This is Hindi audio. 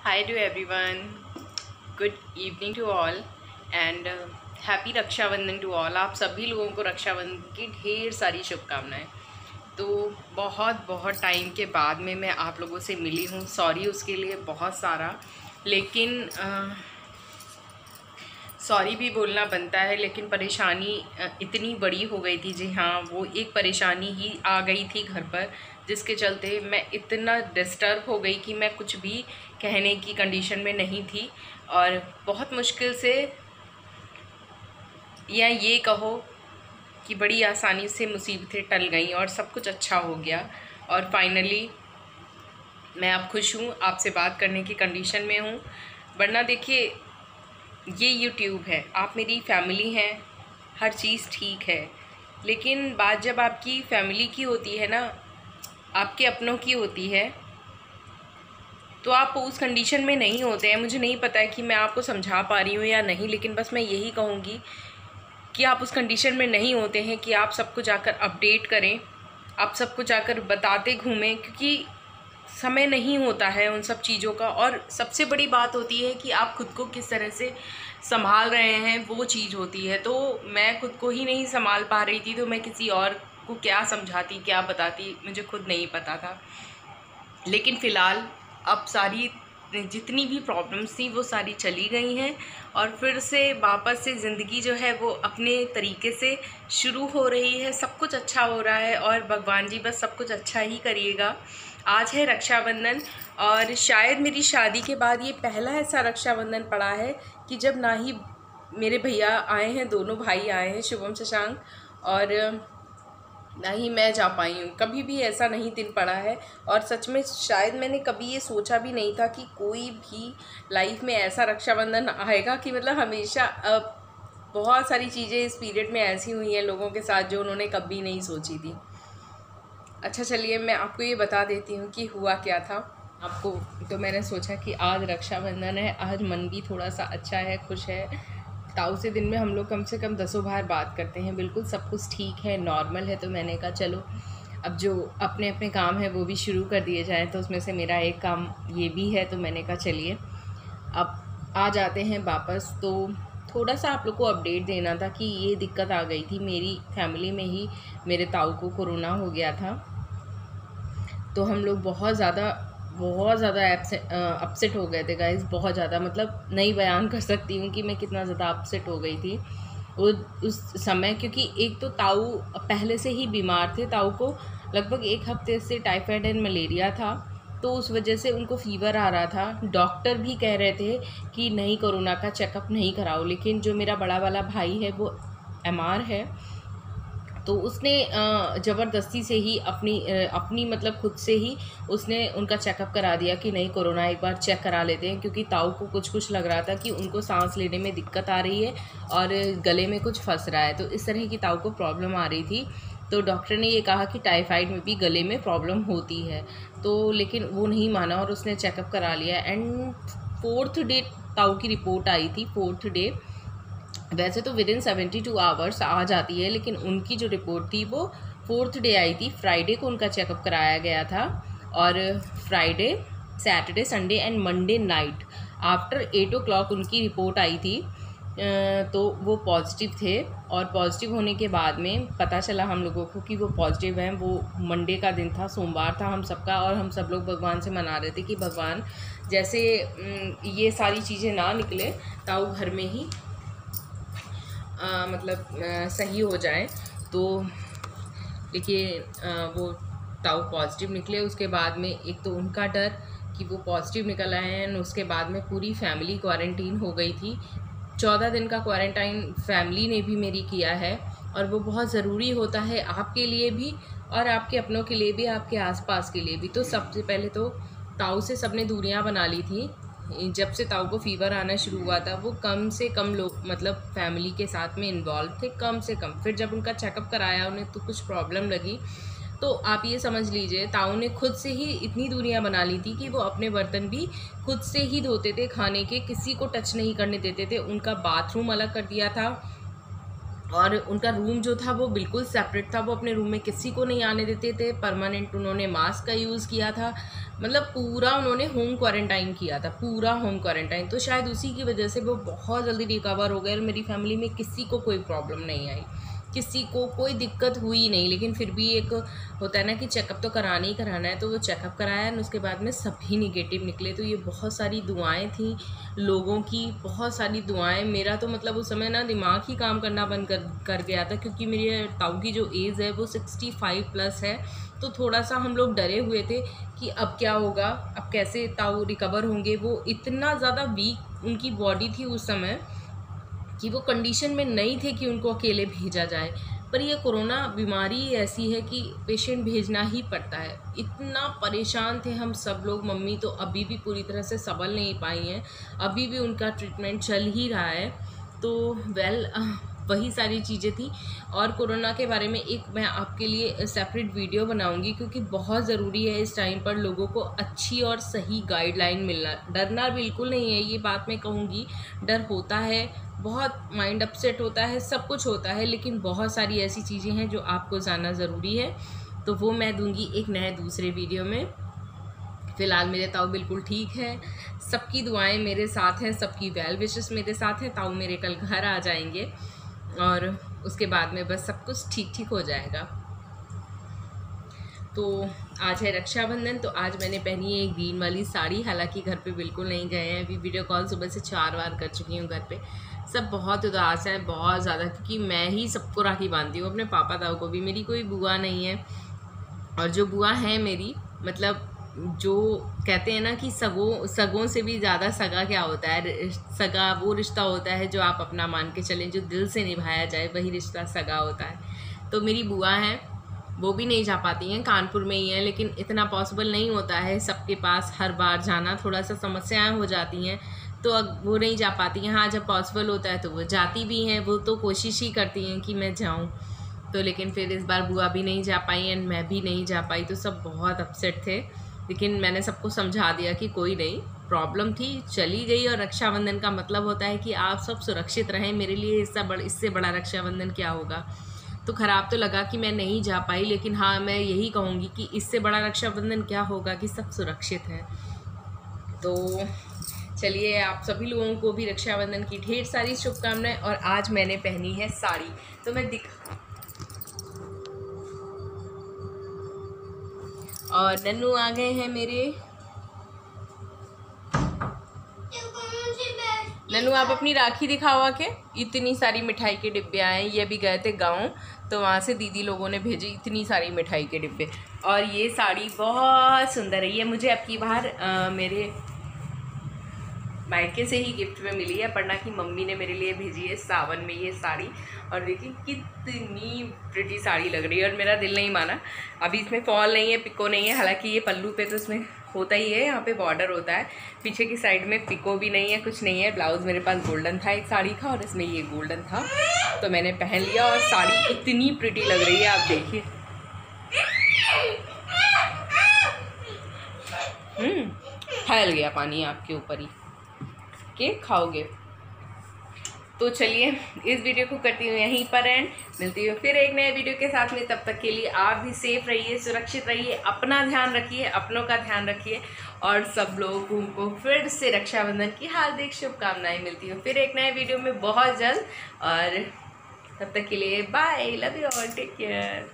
Hi to everyone. Good evening to all and happy Rakshabandhan to all. आप सभी लोगों को रक्षाबंधन की ढेर सारी शुभकामनाएं। तो बहुत बहुत टाइम के बाद में मैं आप लोगों से मिली हूँ, सॉरी उसके लिए बहुत सारा, लेकिन सॉरी भी बोलना बनता है। लेकिन परेशानी इतनी बड़ी हो गई थी, जी हाँ, वो एक परेशानी ही आ गई थी घर पर, जिसके चलते मैं इतना डिस्टर्ब हो गई कि मैं कुछ भी कहने की कंडीशन में नहीं थी। और बहुत मुश्किल से, या ये कहो कि बड़ी आसानी से मुसीबतें टल गईं और सब कुछ अच्छा हो गया। और फाइनली मैं अब खुश हूँ, आपसे बात करने की कंडीशन में हूँ। वरना देखिए, ये यूट्यूब है, आप मेरी फैमिली हैं, हर चीज़ ठीक है, लेकिन बात जब आपकी फैमिली की होती है ना, आपके अपनों की होती है, तो आप उस कंडीशन में नहीं होते हैं। मुझे नहीं पता है कि मैं आपको समझा पा रही हूँ या नहीं, लेकिन बस मैं यही कहूँगी कि आप उस कंडीशन में नहीं होते हैं कि आप सबको जाकर अपडेट करें, आप सबको जाकर बताते घूमें, क्योंकि समय नहीं होता है उन सब चीज़ों का। और सबसे बड़ी बात होती है कि आप खुद को किस तरह से संभाल रहे हैं, वो चीज़ होती है। तो मैं खुद को ही नहीं संभाल पा रही थी, तो मैं किसी और को क्या समझाती, क्या बताती, मुझे खुद नहीं पता था। लेकिन फ़िलहाल अब सारी जितनी भी प्रॉब्लम्स थी वो सारी चली गई हैं, और फिर से वापस से ज़िंदगी जो है वो अपने तरीके से शुरू हो रही है। सब कुछ अच्छा हो रहा है और भगवान जी बस सब कुछ अच्छा ही करिएगा। आज है रक्षाबंधन, और शायद मेरी शादी के बाद ये पहला ऐसा रक्षाबंधन पड़ा है कि जब ना ही मेरे भैया आए हैं, दोनों भाई आए हैं, शुभम शशांक, और ना ही मैं जा पाई हूँ। कभी भी ऐसा नहीं दिन पड़ा है, और सच में शायद मैंने कभी ये सोचा भी नहीं था कि कोई भी लाइफ में ऐसा रक्षाबंधन आएगा कि मतलब हमेशा बहुत सारी चीज़ें इस पीरियड में ऐसी हुई हैं लोगों के साथ जो उन्होंने कभी नहीं सोची थी। अच्छा चलिए, मैं आपको ये बता देती हूँ कि हुआ क्या था आपको। तो मैंने सोचा कि आज रक्षाबंधन है, आज मन भी थोड़ा सा अच्छा है, खुश है। ताऊ से दिन में हम लोग कम से कम 10 बार बात करते हैं, बिल्कुल सब कुछ ठीक है, नॉर्मल है। तो मैंने कहा चलो अब जो अपने अपने काम है वो भी शुरू कर दिए जाएँ। तो उसमें से मेरा एक काम ये भी है, तो मैंने कहा चलिए अब आ जाते हैं वापस। तो थोड़ा सा आप लोग को अपडेट देना था कि ये दिक्कत आ गई थी मेरी फैमिली में ही, मेरे ताऊ को कोरोना हो गया था। तो हम लोग बहुत ज़्यादा अपसेट हो गए थे गाइस, बहुत ज़्यादा, मतलब नहीं बयान कर सकती हूँ कि मैं कितना ज़्यादा अपसेट हो गई थी वो उस समय। क्योंकि एक तो ताऊ पहले से ही बीमार थे, ताऊ को लगभग 1 हफ्ते से टाइफाइड एंड मलेरिया था, तो उस वजह से उनको फ़ीवर आ रहा था। डॉक्टर भी कह रहे थे कि नहीं, कोरोना का चेकअप नहीं कराओ, लेकिन जो मेरा बड़ा वाला भाई है वो एमआर है, तो उसने ज़बरदस्ती से ही अपनी मतलब खुद से ही उसने उनका चेकअप करा दिया कि नहीं, कोरोना एक बार चेक करा लेते हैं। क्योंकि ताऊ को कुछ लग रहा था कि उनको सांस लेने में दिक्कत आ रही है और गले में कुछ फंस रहा है, तो इस तरह की ताऊ को प्रॉब्लम आ रही थी। तो डॉक्टर ने ये कहा कि टाइफाइड में भी गले में प्रॉब्लम होती है, तो लेकिन वो नहीं माना और उसने चेकअप करा लिया। एंड 4th डे ताऊ की रिपोर्ट आई थी, 4th डे। वैसे तो विदिन 72 आवर्स आ जाती है, लेकिन उनकी जो रिपोर्ट थी वो 4th डे आई थी। फ्राइडे को उनका चेकअप कराया गया था, और Friday, Saturday, Sunday and Monday night after 8 o'clock उनकी रिपोर्ट आई थी। तो वो पॉजिटिव थे, और पॉजिटिव होने के बाद में पता चला हम लोगों को कि वो पॉजिटिव हैं। वो मंडे का दिन था, सोमवार था हम सबका, और हम सब लोग भगवान से मना रहे थे कि भगवान जैसे ये सारी चीज़ें ना निकले, ताऊ घर में ही सही हो जाए। तो देखिए वो ताऊ पॉजिटिव निकले। उसके बाद में एक तो उनका डर कि वो पॉजिटिव निकल आए हैं, उसके बाद में पूरी फैमिली क्वारंटीन हो गई थी। 14 दिन का क्वारंटाइन फैमिली ने भी मेरी किया है, और वो बहुत ज़रूरी होता है आपके लिए भी और आपके अपनों के लिए भी, आपके आसपास के लिए भी। तो सबसे पहले तो ताऊ से सबने दूरियां बना ली थी। जब से ताऊ को फ़ीवर आना शुरू हुआ था, वो कम से कम लोग मतलब फैमिली के साथ में इन्वॉल्व थे, कम से कम। फिर जब उनका चेकअप कराया, उन्हें तो कुछ प्रॉब्लम लगी, तो आप ये समझ लीजिए ताऊ ने खुद से ही इतनी दूरियां बना ली थी कि वो अपने बर्तन भी खुद से ही धोते थे, खाने के किसी को टच नहीं करने देते थे। उनका बाथरूम अलग कर दिया था, और उनका रूम जो था वो बिल्कुल सेपरेट था, वो अपने रूम में किसी को नहीं आने देते थे। परमानेंट उन्होंने मास्क का यूज़ किया था, मतलब पूरा उन्होंने होम क्वारंटाइन किया था, पूरा होम क्वारंटाइन। तो शायद उसी की वजह से वो बहुत जल्दी रिकवर हो गए और मेरी फैमिली में किसी को कोई प्रॉब्लम नहीं आई, किसी को कोई दिक्कत हुई नहीं। लेकिन फिर भी एक होता है ना कि चेकअप तो कराना ही कराना है, तो वो चेकअप कराया और उसके बाद में सभी निगेटिव निकले। तो ये बहुत सारी दुआएं थी लोगों की, बहुत सारी दुआएं। मेरा तो मतलब उस समय ना दिमाग ही काम करना बंद कर गया था, क्योंकि मेरे ताऊ की जो एज है वो 65+ है। तो थोड़ा सा हम लोग डरे हुए थे कि अब क्या होगा, अब कैसे ताऊ रिकवर होंगे। वो इतना ज़्यादा वीक उनकी बॉडी थी उस समय कि वो कंडीशन में नहीं थे कि उनको अकेले भेजा जाए। पर ये कोरोना बीमारी ऐसी है कि पेशेंट भेजना ही पड़ता है। इतना परेशान थे हम सब लोग। मम्मी तो अभी भी पूरी तरह से संभल नहीं पाई हैं, अभी भी उनका ट्रीटमेंट चल ही रहा है। तो वही सारी चीज़ें थी। और कोरोना के बारे में एक मैं आपके लिए सेपरेट वीडियो बनाऊंगी, क्योंकि बहुत ज़रूरी है इस टाइम पर लोगों को अच्छी और सही गाइडलाइन मिलना। डरना बिल्कुल नहीं है, ये बात मैं कहूँगी। डर होता है, बहुत माइंड अपसेट होता है, सब कुछ होता है, लेकिन बहुत सारी ऐसी चीज़ें हैं जो आपको जानना ज़रूरी है। तो वो मैं दूंगी एक नए दूसरे वीडियो में। फ़िलहाल मेरे ताऊ बिल्कुल ठीक है, सबकी दुआएं मेरे साथ हैं, सबकी वेल विशेस मेरे साथ हैं। ताऊ मेरे कल घर आ जाएंगे और उसके बाद में बस सब कुछ ठीक ठीक हो जाएगा। तो आज है रक्षाबंधन, तो आज मैंने पहनी है एक ग्रीन वाली साड़ी। हालांकि घर पे बिल्कुल नहीं गए हैं, अभी वीडियो कॉल सुबह से 4 बार कर चुकी हूँ। घर पे सब बहुत उदास हैं, बहुत ज़्यादा, क्योंकि मैं ही सबको राखी बांधती हूँ, अपने पापा ताऊ को भी। मेरी कोई बुआ नहीं है, और जो बुआ है मेरी, मतलब जो कहते हैं ना कि सगों से भी ज़्यादा सगा क्या होता है, सगा वो रिश्ता होता है जो आप अपना मान के चलें, जो दिल से निभाया जाए, वही रिश्ता सगा होता है। तो मेरी बुआ हैं, वो भी नहीं जा पाती हैं, कानपुर में ही हैं, लेकिन इतना पॉसिबल नहीं होता है सबके पास हर बार जाना, थोड़ा सा समस्याएं हो जाती हैं, तो अब वो नहीं जा पाती हैं। हाँ, जब पॉसिबल होता है तो वो जाती भी हैं, वो तो कोशिश ही करती हैं कि मैं जाऊँ। तो लेकिन फिर इस बार बुआ भी नहीं जा पाई एंड मैं भी नहीं जा पाई, तो सब बहुत अपसेट थे। लेकिन मैंने सबको समझा दिया कि कोई नहीं, प्रॉब्लम थी, चली गई। और रक्षाबंधन का मतलब होता है कि आप सब सुरक्षित रहें। मेरे लिए इससे बड़ा रक्षाबंधन क्या होगा। तो ख़राब तो लगा कि मैं नहीं जा पाई, लेकिन हाँ, मैं यही कहूँगी कि इससे बड़ा रक्षाबंधन क्या होगा कि सब सुरक्षित हैं। तो चलिए, आप सभी लोगों को भी रक्षाबंधन की ढेर सारी शुभकामनाएं। और आज मैंने पहनी है साड़ी, तो मैं और नन्नू आ गए हैं मेरे। नन्नू, आप अपनी राखी दिखाओ आके। इतनी सारी मिठाई के डिब्बे आए, ये भी गए थे गाँव, तो वहाँ से दीदी लोगों ने भेजे इतनी सारी मिठाई के डिब्बे। और ये साड़ी बहुत सुंदर है, ये मुझे अब की बार मेरे मायके से ही गिफ्ट में मिली है। पढ़ना की मम्मी ने मेरे लिए भेजी है सावन में ये साड़ी। और देखिए कितनी प्रिटी साड़ी लग रही है, और मेरा दिल नहीं माना। अभी इसमें फॉल नहीं है, पिको नहीं है, हालांकि ये पल्लू पे तो इसमें होता ही है, यहाँ पे बॉर्डर होता है। पीछे की साइड में पिको भी नहीं है, कुछ नहीं है। ब्लाउज़ मेरे पास गोल्डन था एक साड़ी का, और इसमें ये गोल्डन था, तो मैंने पहन लिया। और साड़ी इतनी प्रिटी लग रही है, आप देखिए। फैल गया पानी आपके ऊपर ही, के खाओगे। तो चलिए, इस वीडियो को करती हूँ यहीं पर एंड। मिलती हूँ फिर एक नए वीडियो के साथ में। तब तक के लिए आप भी सेफ रहिए, सुरक्षित रहिए, अपना ध्यान रखिए, अपनों का ध्यान रखिए, और सब लोगों को फिर से रक्षाबंधन की हार्दिक शुभकामनाएं। मिलती हूँ फिर एक नए वीडियो में बहुत जल्द, और तब तक के लिए bye, love you all, take care.